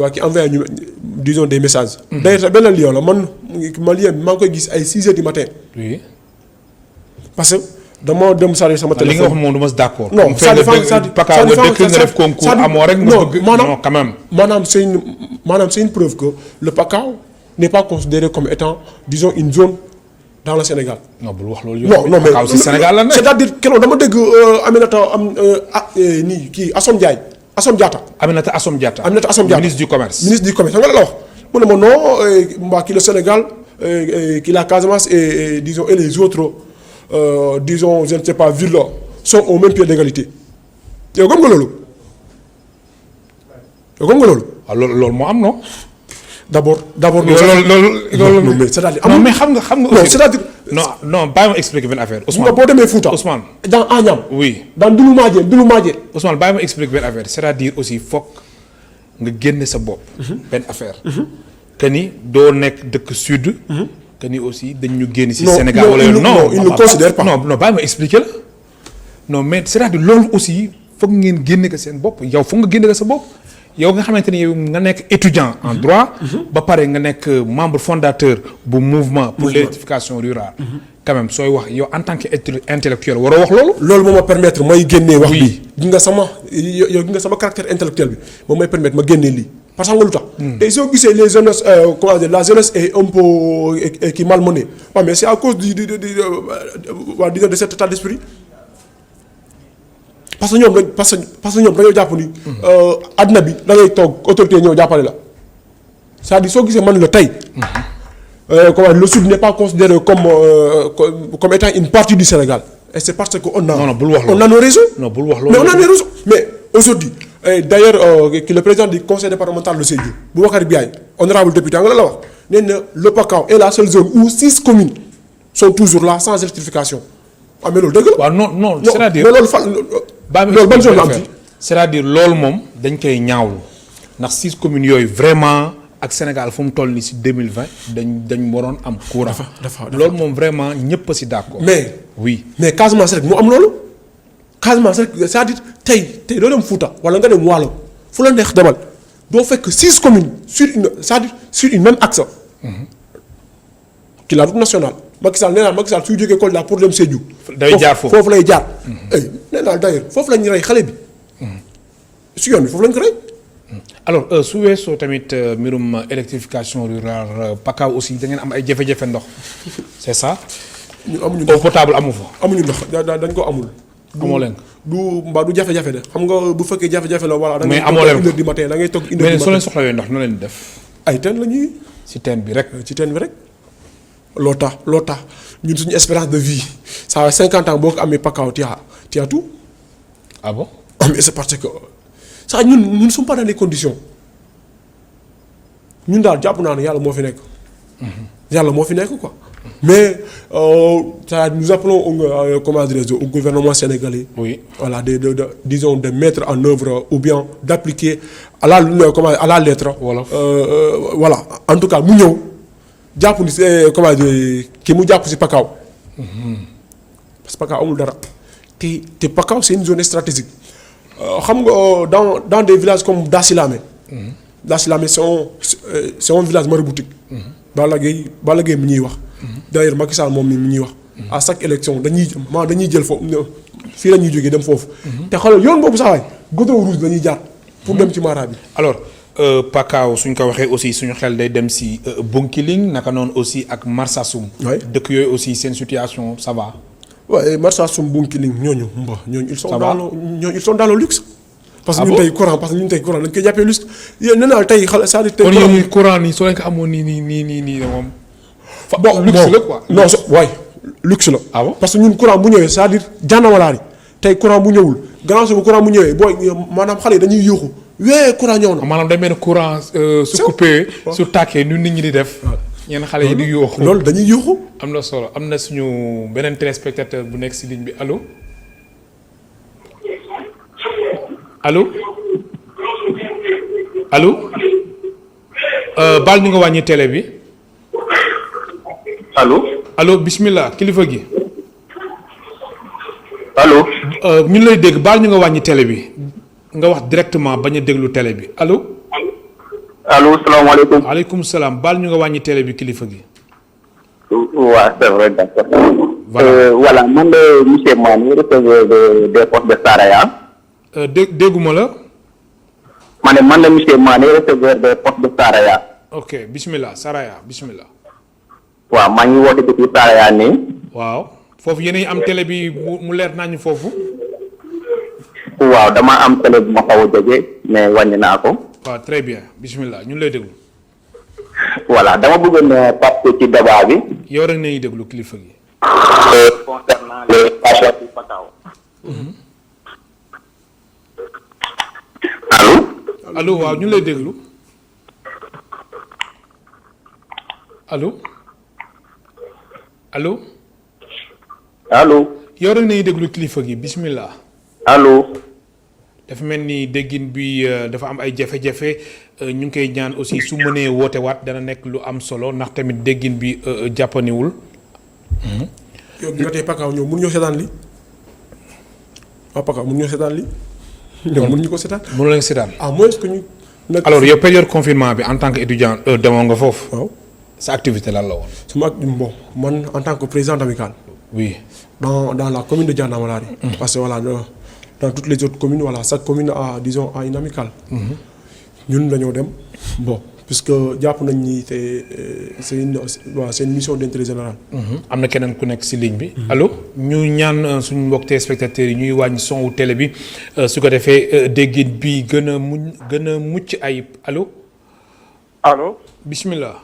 waa ki envoyé ñu disons des messages. d'ailleurs benn lien la man lien bi maa ngi koy gis ay 6 heures du matin. oui. parce que dama dem charger sama téléphone. li nga wax moom du ma si d'accord. non ça dépend ça def concours amoo rek. non non quand même. maanaam c'est une preuve que le PACAO n'est pas considéré comme étant disons une zone dans le Sénégal. non bul wax loolu. non mais PACAO si Sénégal la nekk. c'est-à-dire keroog dama dégg Aminata nii kii Assome Diatta. Aminata Assome Diatta. ministre du commerce. xam nga la wax mu ne ma non mbaa kii le Sénégal kii la Casamance et disons et les autres disons je ne sais pas villes sont au même pied d'égalité yow gëm nga loolu. waaw loolu moo am non. d'abord. loolu mais c'est-à-dire non mais xam nga. non c'est-à-dire. non bàyyi ma expliquer benn affaire. Ousmane boo demee Fouta. Ousmane dans Agnam. oui dans Ndouloumadjel. Ousmane bàyyi ma expliquer benn affaire c'est-à-dire aussi foog nga génne sa bopp. benn affaire. que ni doo nekk dëkk sud. que ni aussi dañ ñu génn ci Sénégal. wala non il ne considère pas. non bàyyi ma expliquer la non mais c'est-à-dire loolu aussi foog ngeen génne ko seen bopp yow foog nga génne ko sa bopp. yow nga xamante ni yow nga nekk étudiant en droit. ba pare nga nekk membre fondateur bu mouvement pour l'électrification rurale. quand même sooy wax yow en tant que intellectuel waroo wax loolu. loolu moo ma permettre may génnee wax bi gi nga sama caractère intellectuel bi moom may permettre ma génnee lii parce que nga lu tax. tey soo gisee les jeunesses comment dire la jeunesse est un peu qui malmenée waaw mais c'est à cause de cet état d'esprit. parce que ñoom dañoo jàpp ni. àdduna bi da ngay toog autorité ñëw jàppale la c'est-à-dire soo gisee man la tey. comment le Sud n'est pas considéré comme étant une partie du Sénégal et c'est parce que on a nos raisons. non bul wax loolu mais on a nos raisons mais aujourd'hui d'ailleurs le président du conseil départemental de Sédhiou Boubacar Biaye honorable député nga la wax nee na le PACAO est la seule zone où 6 communes sont toujours là sans électrification mais loolu dëgg la. waaw non c'est-à-dire mais loolu loolu ban zone la am ci. c'est-à-dire loolu moom dañ koy ñaawlu ndax 6 communes yooyu vraiment ak Sénégal fu mu toll nii ci 2020 dañ waroon am courant. dafa loolu moom vraiment ñëpp a ci d'accord. mais oui mais Casamance rek moo am loolu Casamance rek c'est-à-dire tey doo dem Fouta wala nga dem Waalo fu la neex demal doo fekk 6 communes sur une même axe. qui la route nationale. Macky Sall nee naa Macky Sall suy jógee Kolda pour dem Sédhiou. day jaar foofu lay jaar. nee naa d'ailleurs foofu la ñuy rey xale bi. si yoon bi foofu la ñu ko rey. alors su weesoo tamit mbirum électrification rurale PACAO aussi da ngeen am ay jafe-jafe ndox c'est ça. ñun amuñu ndox eau potable amu fa. amuñu ndox dañ ko amul. amoo leen ko du jafe-jafe de xam nga bu fekkee jafe-jafe la voilà. mais amoo leen ko da ngay toog 1 heure du matin da ngay toog 1 heure du matin mais soo leen soxlawee ndox noo leen def. ay teen la ñuy. ci teen bi rek. loo tax ñun suñu espérance de vie ça va 50 ans boo ko amee PACAO tu as tout. ah bon. mais c'est parce que ça ñun ne sommes pas dans les conditions ñun daal jàpp naa ne yàlla moo fi nekk. yàlla moo fi nekk quoi Mais nous appelons comment dirais-je, au gouvernement sénégalais, voilà, disons, de mettre en œuvre ou bien d'appliquer à la lettre. Voilà. En tout cas, mu ñëw jàpp ni comment dire ki mu jàpp si Pakao. Parce que Pakao amul dara te Pakao c'est une zone stratégique. Xam nga dans des villages comme Dassilame. Dassilame c'est un village maraboutique. Balla Gaye mi ñuy wax. D'ailleurs Macky Sall moom mi ñuy wax. À chaque élection dañuy jël foofu fii la ñuy jógee dem foofu. te xoolal yoon boobu sax waay goudron rouge dañuy jaar pour dem ci mara bi. alors Pakao suñ ko waxee aussi suñu xel day dem si Bunkiling naka noonu aussi ak Marsassoum. dëkk yooyu aussi seen situation ça va. waaye Marsassoum Bunkiling ñooñu ils sont dans le luxe. parce que ñun tey courant dañ koy jàppee luxe yéen nee naa tey xale c'est-à-dire tey. kon yéen courant nii soo leen ko amoon nii moom. luxe la quoi. non waay luxe la. ah bon parce que ñun courant bu ñëwee c'est-à-dire jànnawalaari tey courant bu ñëwul gannaaw suba courant bu ñëwee booy maanaam xale yi dañuy yuuxu wee courant ñëw na. maanaam day mel ne courant su coupé su tàkkee nu nit ñi di def. ñenn xale yi di yuuxu. loolu dañuy yuuxu. am na solo am na suñu beneen téléspectateur bu nekk si ligne bi allo allo baal ñu nga wàññi télé bi. allo bismillah kilifa gi. allo. ñu lay dégg baal ñu nga wàññi télé bi nga wax directement bañ a déglu télé bi allo. allo salaamaaleykum. waaleykum salaam baal ñu nga wàññi télé bi kilifa gi. waaw c'est vrai d'accord. voilà man de monsieur Mané receveur des postes de Saraya. dégguma la. ma ne man la monsieur Mané receveur des postes de Saraya. ok bismillah Saraya bismillah. waaw maa ngi woote depuis Saraya nii. waaw foofu yéen am télé bi mu leer nañu foofu. waaw dama am télé bu ma xaw a jege mais wàññi naa ko. waaw très bien bismillah ñun lay déglu. voilà dama bëggoon participer ci débat bi. yow rek nañuy déglu kilifa gi. concernant les patients du Pakao. allo waaw ñu lay déglu allo yow rek nañuy déglu kilifa gi bismillah. allo. dafa mel ni déggin bi dafa am ay jafe-jafe ñu ngi koy ñaan aussi su mënee woote waat dana nekk lu am solo ndax tamit déggin bi jàppaniwul. yow nga tey Pakao ñoom mënuñoo seetaan li waa Pakao mënuñoo seetaan li ñoom mënuñu ko seetaan. mënu leen seetaan. à moins que ñu. alors yow période confinement bi en tant que étudiant demoon nga foofu. waaw sa activité lan la woon. bon man en tant que président d'amicale. oui. dans la commune de Dianamalari. parce que voilà dans toutes les autres communes voilà chaque commune a disons a une amicale. ñun dañoo dem bon puisque jàpp nañ ni c'est une mission d'intérêt général. am na keneen ku nekk ci ligne bi. allo ñu ñaan suñu mbokk téléspectateurs yi ñuy wàññi son wu télé bi su ko defee déggin bi gën a mucc ayib allo. allo. bismillah.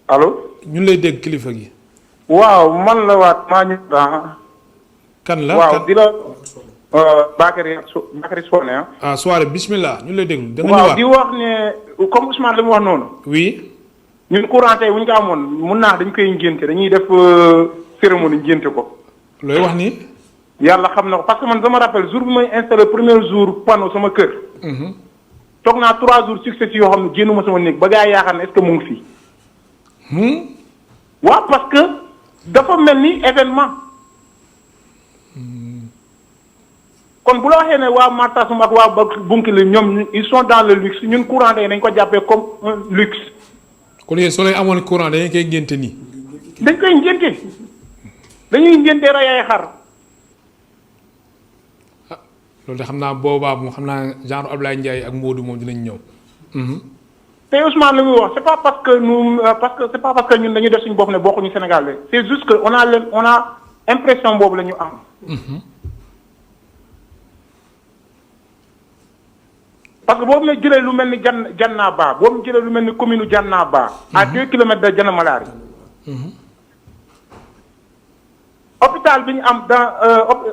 allo. ñu lay dégg kilifa gi. waaw man la waat maa ñu. kan la waaw di la. Bakary Soane soirée bismillah ñu lay déglu. da nga waaw di wax ne comme Ousmane li mu wax noonu. oui. ñun courant tey bu ñu ko amoon mun naa dañ koy ngénte dañuy def cérémonie ngénte ko. looy wax ni. yàlla xam na ko parce que man dama rappelle jour bi may installé premier jour panneau sama kër. toog naa 3 jours successifs yoo xam ne génnuma sama néeg ba gaa yi yaakaar ne est-ce que mu ngi fii. waaw parce que dafa mel ni événement. kon bu la waxee ne waa Marsassoum ak waa Bunkiling ñoom ils sont dans le luxe ñun courant day nañ ko jàppee comme un luxe. kon yéen soo leen amoon courant dañu koy ngénte nii. dañ koy ngénte dañuy ngénte rey ay xar. loolu de xam naa boobaa moom xam naa genre Ablaye Ndiaye ak Modou moom dinañ ñëw. te Ousmane li muy wax c'est pas parce que ñun dañuy def suñu bopp ne bokkuñu Sénégal de c'est juste que on a impression boobu la ñu am. parce que boobu nag jëlee lu mel ni Jannaba boobu jëlee lu mel ni commune Jannaba. à 2 kilomètres de Dianamalari. hôpital bi ñu am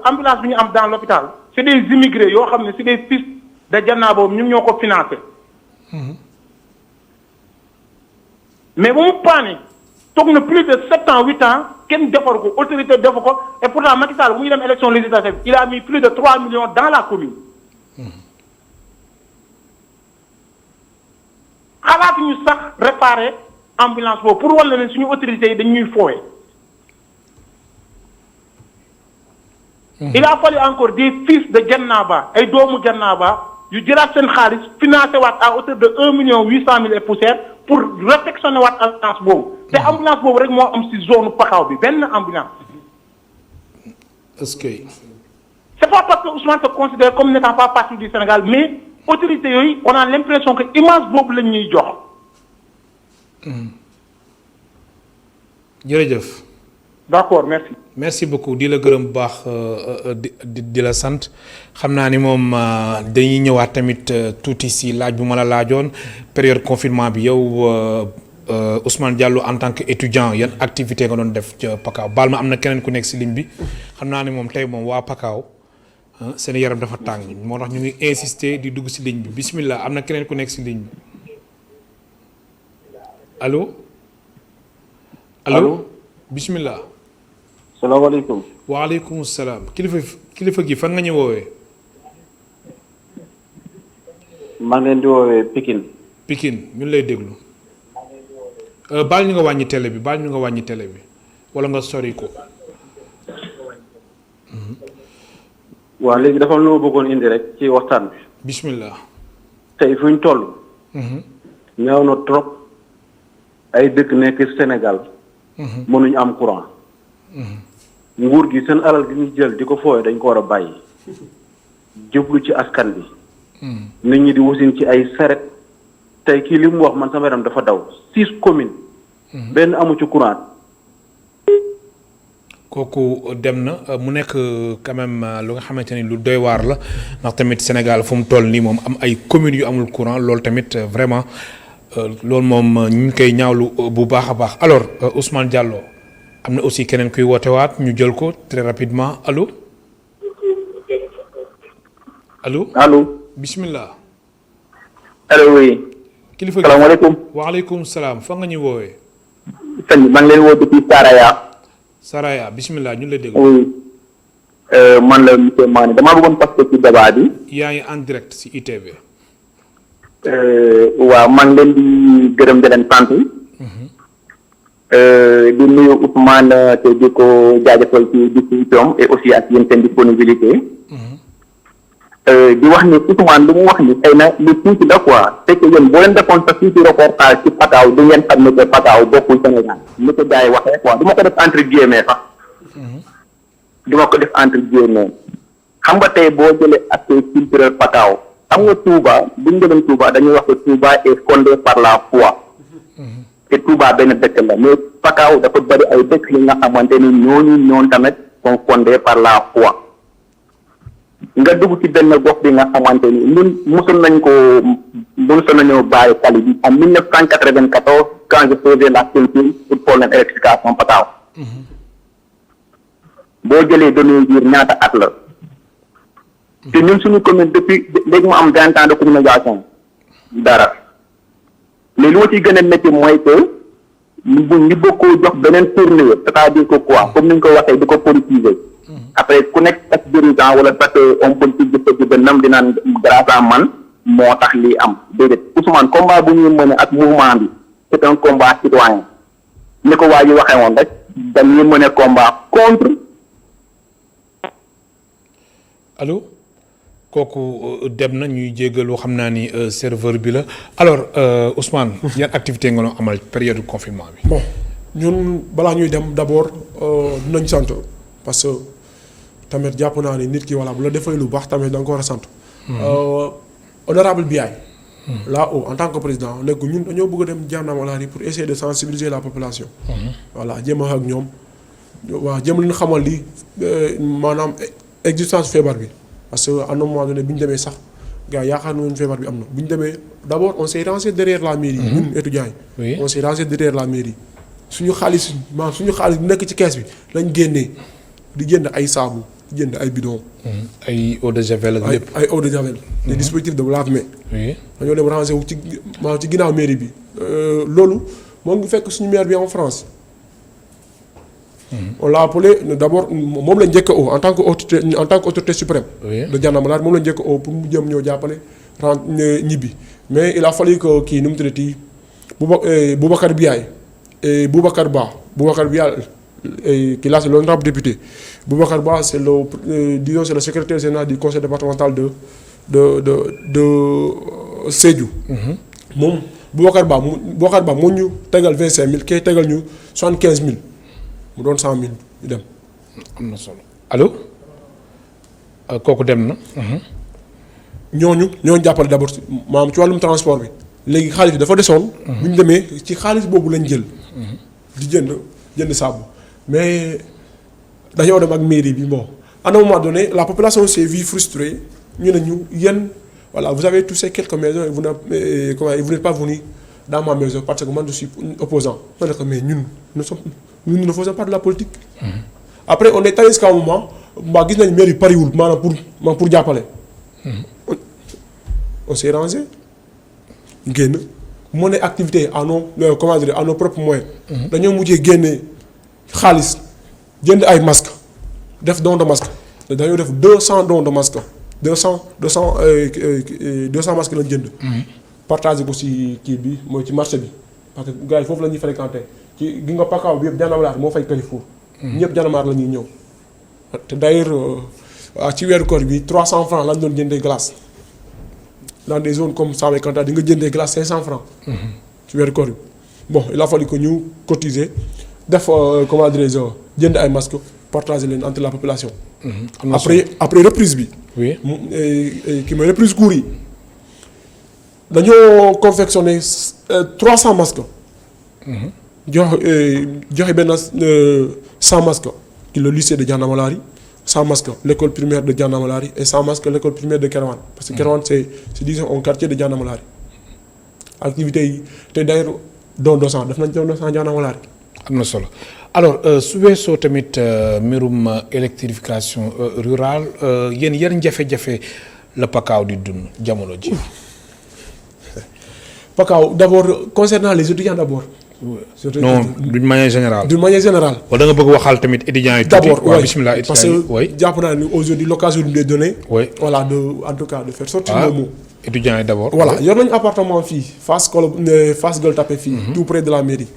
ambulance bi ñu am dans l'hôpital c'est des immigrés yoo xam ne c'est des fils de Jannaba boobu ñun ñoo ko financé. mais ba mu paane toog na plus de 7 ans 8 ans kenn defar ko autorité defu ko et pourtant Macky Sall bu ñu dem élection législative il a mis plus de 3 millions dans la commune. xalaatuñu sax réparer ambulance boobu pour walla leen suñu autorités yi dañuy foowe. il a fallu encore des fils de Jannaba ay doomu Jannaba yu jëlaat seen xaalis financé waat à hauteur de 1,8 million et poussière pour réfectionner waat ambulance boobu te ambulance boobu rek moo am ci zone Pakao bi benn ambulance. est-ce que. c'est pas parce que Ousmane se considère comme n'étant pas parti du Sénégal mais autorités yooyu on a l'impression que image boobu lañ ñuy jox. jërëjëf. d'accord merci. merci beaucoup di la gërëm bu baax di la sant xam naa ni moom dañuy ñëwaat tamit tuuti si laaj bu ma la laajoon période confinement bi yow Ousmane Diallo en tant que étudiant yan activité nga doon def ca Pakao baal ma am na keneen ku nekk si ligne bi xam naa ni moom tey moom waa Pakao seen yaram dafa tàng moo tax ñu ngi insister di dugg si ligne bi bismillah am na keneen ku nekk si ligne bi allo. allo bismillah. salaamaaleykum. waaleykum salaam kilifa gi fan nga ñu woowee. maa ngi leen di woowee Pikine. Pikine ñun lay déglu. baal ñu nga wàññi télé bi baal ñu nga wàññi télé bi wala nga sori ko. waaw léegi dafa lu ma bëggoon indi rek ci waxtaan bi. bismillah. tey fu ñu toll. ñaaw na trop ay dëkk nekk Sénégal. mënuñu am courant. nguur gi seen alal gi ñu jël di ko fooye dañ ko war a bàyyi. jublu ci askan bi. nit ñi di wasin ci ay saret tey kii li mu wax man sama yaram dafa daw 6 communes. benn amu ci courant. kooku dem na mu nekk quand même lu nga xamante ni lu doy waar la ndax tamit Sénégal fu mu toll nii moom am ay communes yu amul courant loolu tamit vraiment loolu moom ñu ngi koy ñaawlu bu baax a baax alors Ousmane Diallo am na aussi keneen kuy woote waat ñu jël ko très rapidement allo allo. allo. bismillah. allo oui. kilifa gi salaamaaleykum. waaleykum salaam fa nga ñuy woowee. sëñ bi maa ngi leen woo depuis Saraya. Saraya bismillah ñu lay déglu. oui. man la monsieur Mané damaa bëggoon participer ci débat bi. yaa ngi en direct ci ITV. waaw maa ngi leen di gërëm di leen sant. di nuyu Ousmane te di ko jaajëfal ci discussion et aussi ak yéen seen disponibilité. di wax ni Ousmane lu mu wax ni xëy na lu tuuti la quoi c'est que yéen boo leen defoon sa tuuti reportage ci Pakao du ngeen xam ne que Pakao bokkul Sénégal ni ko gars yi waxee quoi du ma ko def entre guillemets sax. du ma ko def entre guillemets xam nga tey boo jëlee acteur culturel Pakao xam nga Touba bu ñu demee Touba dañuy wax que Touba est fondé par la foi. te Touba benn dëkk la mais Pakao dafa bëri ay dëkk yi nga xamante ni ñooñu tamit sont fondés par la foi. nga dugg ci benn gox bi nga xamante ni ñun mosoon nañoo bàyyi tali bi en 1994 quand je faisais la culture pour problème électrification Pakao. boo jëlee de nos jours ñaata at la. te ñun suñu commune depuis léegi mu am 20 ans de communication dara mais li ma ciy gën a métti mooy que ñu bëgg koo jox beneen tournure c'est-à-dire que quoi comme ni ñu ko waxee di ko politiser. après ku nekk ak dirigeant wala parce que on politique bi ba nam di naan grâce à man moo tax lii am déedéet Ousmane combat bu ñuy mëne ak mouvement bi c'est un combat citoyen ni ko waa ji waxee woon rek dañuy mëne combat contre. allo kooku dem na ñuy jéggalu xam naa ni serveur bi la alors Ousmane yan activité nga doon amal période de confinement bi. bon ñun balaa ñuy dem d'abord dinañ sant parce que tamit jàpp naa ni nit ki voilà bu la defee lu baax tamit da nga ko war a sant. honorable Biaye. là-haut en tant que président léegi ñun dañoo bëgg a dem Diamniadio pour essayer de sensibiliser la population. voilà jéem a ak ñoom waaw jéem leen xamal li maanaam existence feebar bi. parce que à un moment donné bi ñu demee sax gars yaakaar nañu feebar bi am na bu ñu demee d'abord on s'est rangé derrière la mairie. ñun étudiants yi. on s'est rangé derrière la mairie. suñu xaalis bu nekk ci kees bi lañ génnee di jënd ay saabu di jënd ay bidon. ay eau de javel ak lépp ay eau de javel. des dispositifs de lave-mains. dañoo dem rangé wu ci ginnaaw mairie bi. loolu moo ngi fekk suñu maire bi en France On l'a appelé d'abord moom la njëkk en tant que autorité suprême. de gendarmerie moom la njëkk pour mu jëm ñoo jàppale ñibbi mais il a fallu que kii nu mu tuddati Boubacar Biaye et Boubacar Biaye qui là c'est l'honorable député Boubacar Ba c'est c'est le secrétaire général du conseil départemental de Sédhiou. moom Boubacar Ba moo ñu tegal 25000 kay tegal ñu 75000 mu doon 100000 ñu dem. am na solo allo kooku dem na. ñooñu jàppale d'abord maanaam ci wàllum transport bi léegi xaalis bi dafa desoon. bu ñu demee ci xaalis boobu lañ jël. di jënd saabu mais dañoo dem ak mairie bi bon à un moment donné la population s'est vue frustrée ñu ne ñu yéen voilà vous avez touché quelques maisons et vous n'êtes pas venu dans ma maison parce que man je suis opposant ma ne ko mais ñun nous ne faisons pas de la politique. Après on est allé jusqu'à un moment mbaa gis nañ mairie pariwul maanaam pour jàppale. On s'est rangé génn mener activité à nos propres moyens. dañoo mujjee génne xaalis jënd ay masques def don de masque dañoo def 200 dons de masque 200 masques lañ jënd. partagé ko ci kii bi mooy ci marché bi parce que gars yi foofu la ñuy fréquenté ci gi nga pakaaw bi yëpp Janamalaar moo fay Carrefour. ñëpp Janamalaar la ñuy ñëw. te d'ailleurs ci weeru koor bi 300 francs lañ doon jëndee glace dans des zones comme Samé Kanta di nga jëndee glace 500 francs. ci weeru koor bi bon il a fallu que ñu cotiser def jënd ay masques partager leen entre la population. après reprise bi. oui ki mooy reprise cours yi dañoo confectionné 300 masques. joxe benn 100 masques ki le lycée de Janamalaari 100 masques l'école primaire de Janamalaari et 100 masques l'école primaire de Kerewan parce que Kerewan c'est disons un quartier de Janamalaari activité yi te d'ailleurs don 200 def nañ don 200 Janamalaari. am na solo alors su weesoo tamit mbirum électrification rurale yéen yan jafe-jafe la Pakao di dund jamono ji. Pakao d'abord concernant les étudiants d'abord. non d'une manière générale. d'une manière générale. wala da nga bëgg waxal tamit étudiants yi. d'abord waaw bismillah parce que jàpp naa ni aujourd'hui l'occasion de donner. oui voilà en tout cas de faire sortir le mot. étudiants yi d'abord. voilà yor nañu appartement fii Fass Gueule Tapée fii. tout près de la mairie.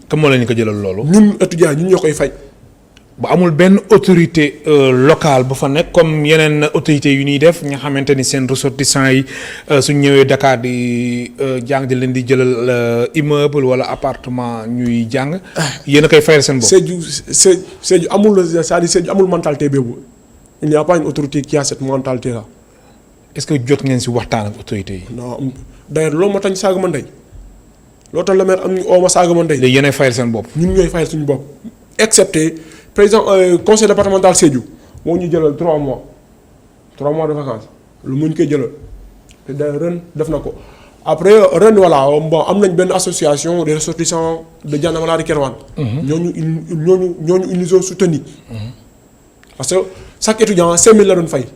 kan moo leen ko jëlal loolu. ñun étudiants ñun ñoo koy fay. ba amul benn autorité locale bu fa nekk comme yeneen autorités yu ñuy def nga xamante ni seen ressortissants yi suñ ñëwee Dakar di jàng di leen di jëlal immeuble wala appartement ñuy jàng. yéen a koy fayal seen bopp. Sédhiou amul c'est-à-dire Sédhiou amul mentalité boobu il n'y a pas une autorité qui a cette mentalité là. est-ce que jot ngeen ci waxtaan ak autorités yi. non d'ailleurs loolu moo tax ñu saaga ma ndey loolu tax la maire am ñu oo ma saaga ma ndey. léegi yéen a fayal seen bopp. ñun ñooy fayal suñu bopp excepté. président conseil départemental Sédhiou moo ñu jëlal 3 mois de vacances lu mu ñu koy jëlal te d'ailleurs ren def na ko après ren voilà bon am nañ benn association des ressortissants de Janamalaari Kerewan. ñooñu ils nous ont soutenu. parce que chaque étudiant 5000 la doon fay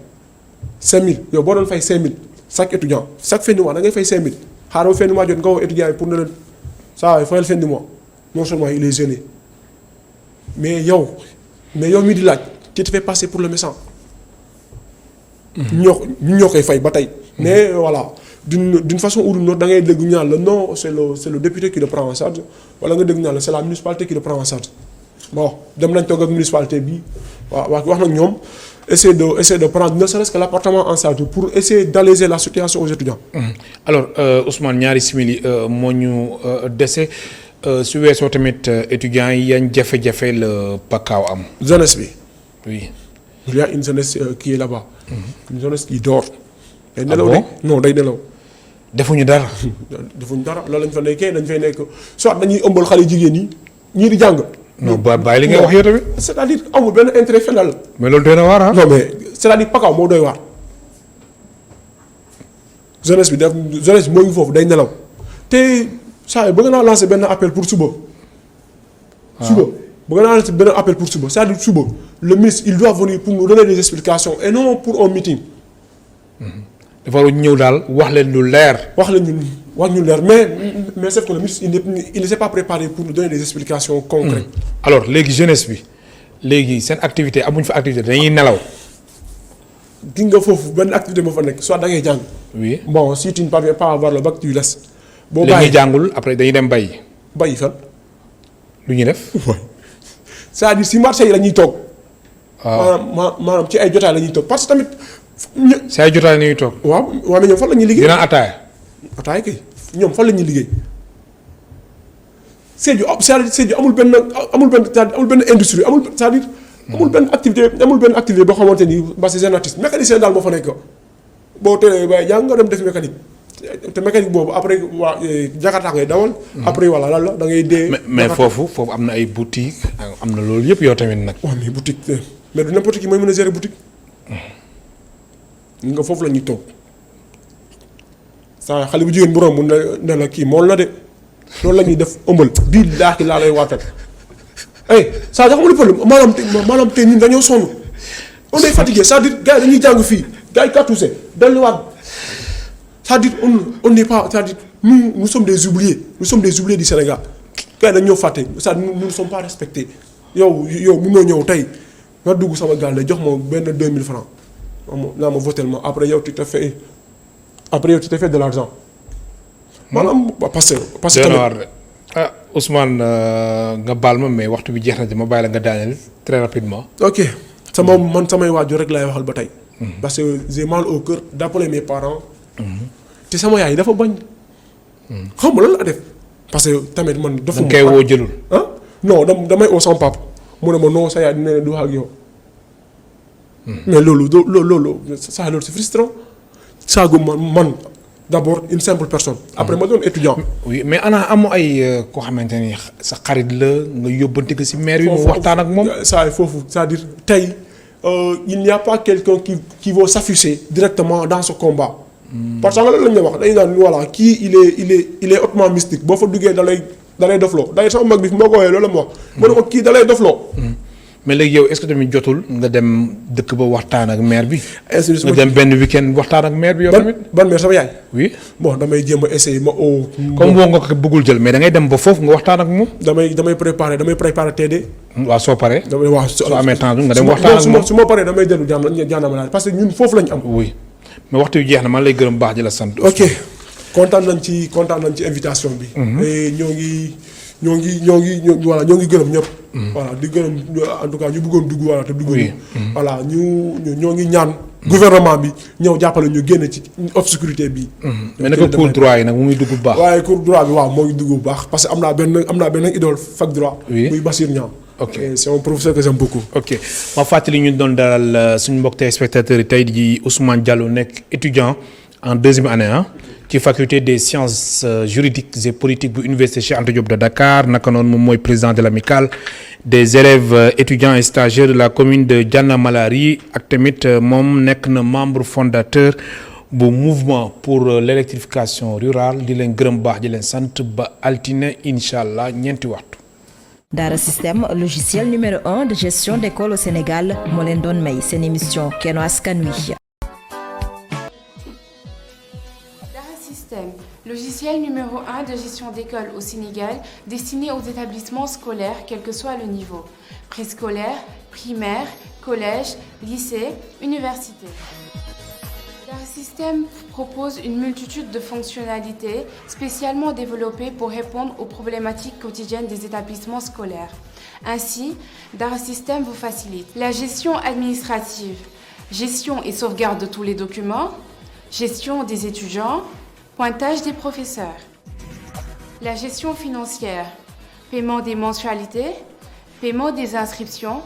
5000 yow boo doon fay 5000 chaque étudiant chaque fin du mois da ngay fay 5000 xaaral fin du mois jot nga woo étudiant yi pour ne leen saa fayal fin du mois non seulement il est gêné. mais yow mii di laaj tu te fais passer pour le méchant. ñoo koy fay ba tey. mais voilà d'une façon ou d'une autre da ngay dégg ñu naan la non c'est le député qui le prend en charge wala nga dégg ñu naan la c'est la municipalité qui le prend en charge bon dem nañ toog ak municipalité bi waaw wax nag ñoom essayer de prendre ne serait-ce que l'appartement en charge pour essayer d'alléger la situation aux étudiants. alors Ousmane ñaari simili moo ñu dese. su weesoo tamit étudiants yi yan jafe-jafe la Pakao am. jeunesse bi. oui. il y a une jeunesse qui est là-bas. une jeunesse qui dort. day nelaw de non day nelaw. defuñu dara. defuñu dara loolu lañ fa nekkee dañ fay nekk soit dañuy ëmbal xale jigéen ñi ñii di jàng. non bàyyi li ngay wax yow tamit. c'est-à-dire amul benn intérêt fenal. mais loolu doy na waar ah. non mais c'est-à-dire Pakao moo doy waar. jeunesse bi moo ngi foofu day nelaw te. saa bëgg naa lancer benn appel pour suba. suba bëgg naa lancer benn appel pour suba c'est-à-dire suba le ministre il doit venir pour nous donner des explications et non pour un meeting. dafa war ñëw daal wax leen lu leer. wax leen ñun wax ñu leer mais c'est que le ministre il ne s'est pas préparé pour nous donner des explications concrètes. alors léegi jeunesse bi léegi seen activité amuñ fa activité dañuy nelaw. gis nga foofu benn activité moo fa nekk soit da ngay jàng. oui bon si tu ne parviens pas à avoir le bac tu laisses. boo léegi bàyyi ñu jàngul après dañuy dem bay. bàyyi fan. lu ñuy def. c'est-à-dire si marché yi la ñuy toog. waaw maanaam ci ay jotaay la ñuy toog parce que tamit. si ay jotaay la ñuy toog. waaw mais ñoom fan la ñuy liggéey. dinaan ataaya. ataaya kay ñoom fan la ñuy liggéey. c'est-à-dire amul benn industrie amul benn activité boo xamante ni parce que c'est un artiste mécanicien daal moo fa nekk boo teelee ba jàng nga dem def mécanique te mécanique boobu après waa Jakarta ngay dawal. après voilà lan la da ngay dee. mais foofu am na ay boutique am na loolu yëpp yow tamit nag. waaw mais boutique mais du n'importe qui mooy mën a gérer boutique. nga foofu la ñuy toog saa xale bu jigéen bu romb ne la kii mool la de loolu la ñuy def ëmbal billaahi laa lay waatal. ça dafa am problème maanaam tey ñun dañoo sonn on est fatigué c'est-à-dire gars yi dañuy jàng fii gars yi cartouché delluwaat c'est-à-dire on n'est pas c'est-à-dire nous sommes des oubliés du Sénégal gars yi dañoo fàtte c'est-à-dire nous ne sommes pas respectés yow mënoo ñëw tey nga dugg sama gaal la jox ma benn 2000 francs naa ma votel ma après yow tu te fais de l'argent maanaam parce que tamit Ousmane nga baal ma mais waxtu bi jeex na ma bàyyi la nga daaneel très rapidement. ok samay waajur rek laay waxal ba tey. parce que j'ai mal au cœur d'appeler mes parents. te sama yaay dafa bañ. xam nga lan la def. parce que tamit man. dafa mu koy woo jëlul. non damay oo sama papa mu ne ma non sa yaay dina ne du wax ak yow. mais loolu c'est frustrant. saagu man. d'abord une simple personne. après ma doon étudiant. oui mais ana amu ay koo xamante ni sa xarit la nga yóbbante ko ci maire bi mu waxtaan ak moom. foofu c'est-à-dire tey il n'y a pas quelqu'un qui va s'afficher directement dans ce combat. parce que lan la ñu wax dañuy naan voilà kii il est hautement mystique boo fa duggee da lay dofloo d'ailleurs sama mag bi moo ko waxee loolu la ma wax. ma ne ko kii da lay dofloo. mais léegi yow est-ce que tamit jotul nga dem dëkk ba waxtaan ak maire bi. nga dem benn week-end waxtaan ak maire bi yow tamit. ban maire sama yaay. oui bon damay jéem a essayer ma oo. comme boo nga ko bëggul jël mais da ngay dem ba foofu nga waxtaan ak moom. damay préparer TD. waaw soo paree. soo amee temps nga dem waxtaan ak moom su ma paree damay dellu jaanama parce que ñun foofu lañu am. oui mais waxtu bi jeex na man lay gërëm baax di la sant. ok kontaan nañ ci invitation bi. et ñoo ngi gërëm ñëpp. voilà di gërëm en tout cas ñu bëggoon dugg voilà te dugg. voilà ñoo ngi ñaan. gouvernement bi ñëw jàppale ñu génn ci obscurité bi. mais naka cours droit yi nag mu ngi dugg bu baax. waaye cours droit bi waaw moo ngi dugg bu baax parce que am naa benn idole fac droit. oui muy Bassir Niang. ok c'est un professeur que j'aime beaucoup. ok ma fàttali ñu doon dalal suñu mbokk téléspectateurs yi tey di Ousmane Diallo nekk étudiant en deuxième année ci faculté des sciences juridiques et politiques bu université Cheikh Anta Diop de Dakar naka noonu moom mooy président de l'amicale des élèves étudiants et stagiaires de la commune de Diana-Malari ak tamit moom nekk na membre fondateur bu mouvement pour l'électrification rurale di leen gërëm baax di leen sant ba altine incha allah ñeenti waxtu. Dara Système logiciel numéro 1 de gestion d'école au Sénégal moo leen doon may seen émission Kenno Askan Wi. Logiciel numéro 1 de gestion d'école au Sénégal destiné aux établissements scolaires quel que soit le niveau, préscolaire, primaire, collège, lycée, université. Dara Système propose une multitude de fonctionnalités spécialement développées pour répondre aux problématiques quotidiennes des établissements scolaires. Ainsi, Dara Système vous facilite la gestion administrative, gestion et sauvegarde de tous les documents, gestion des étudiants, pointage des professeurs. La gestion financière, paiement des mensualités, paiement des inscriptions,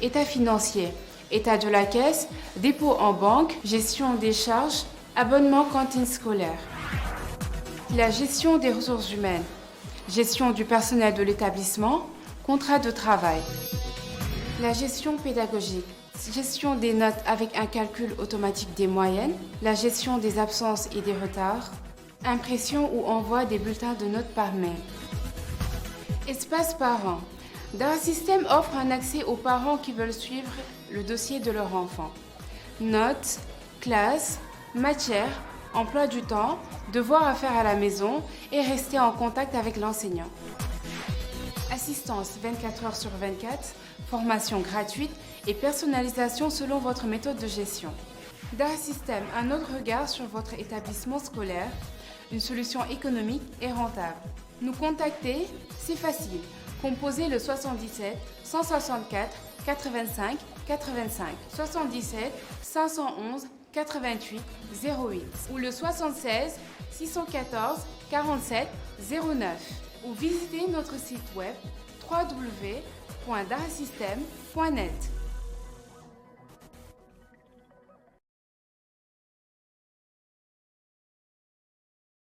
état financier, état de la caisse, dépôt en banque, gestion des charges, abonnement cantine scolaire. La gestion des ressources humaines, gestion du personnel de l'établissement, contrat de travail. La gestion pédagogique, gestion des notes avec un calcul automatique des moyennes, la gestion des absences et des retards, impression ou envoi des bulletins de notes par mail. Espace parents. Dara Système offre un accès aux parents qui veulent suivre le dossier de leur enfant. Notes, classes, matières, emploi du temps, devoirs à faire à la maison et rester en contact avec l'enseignant. Assistance 24 heures sur 24, formation gratuite et personnalisation selon votre méthode de gestion. Dara System, un autre regard sur votre établissement scolaire, une solution économique et rentable. Nous contacter, c'est facile. Composez le 77 164 85 85 77 511 88 08 ou le 76 614 47 09 ou visitez notre site web www.darasystem.net.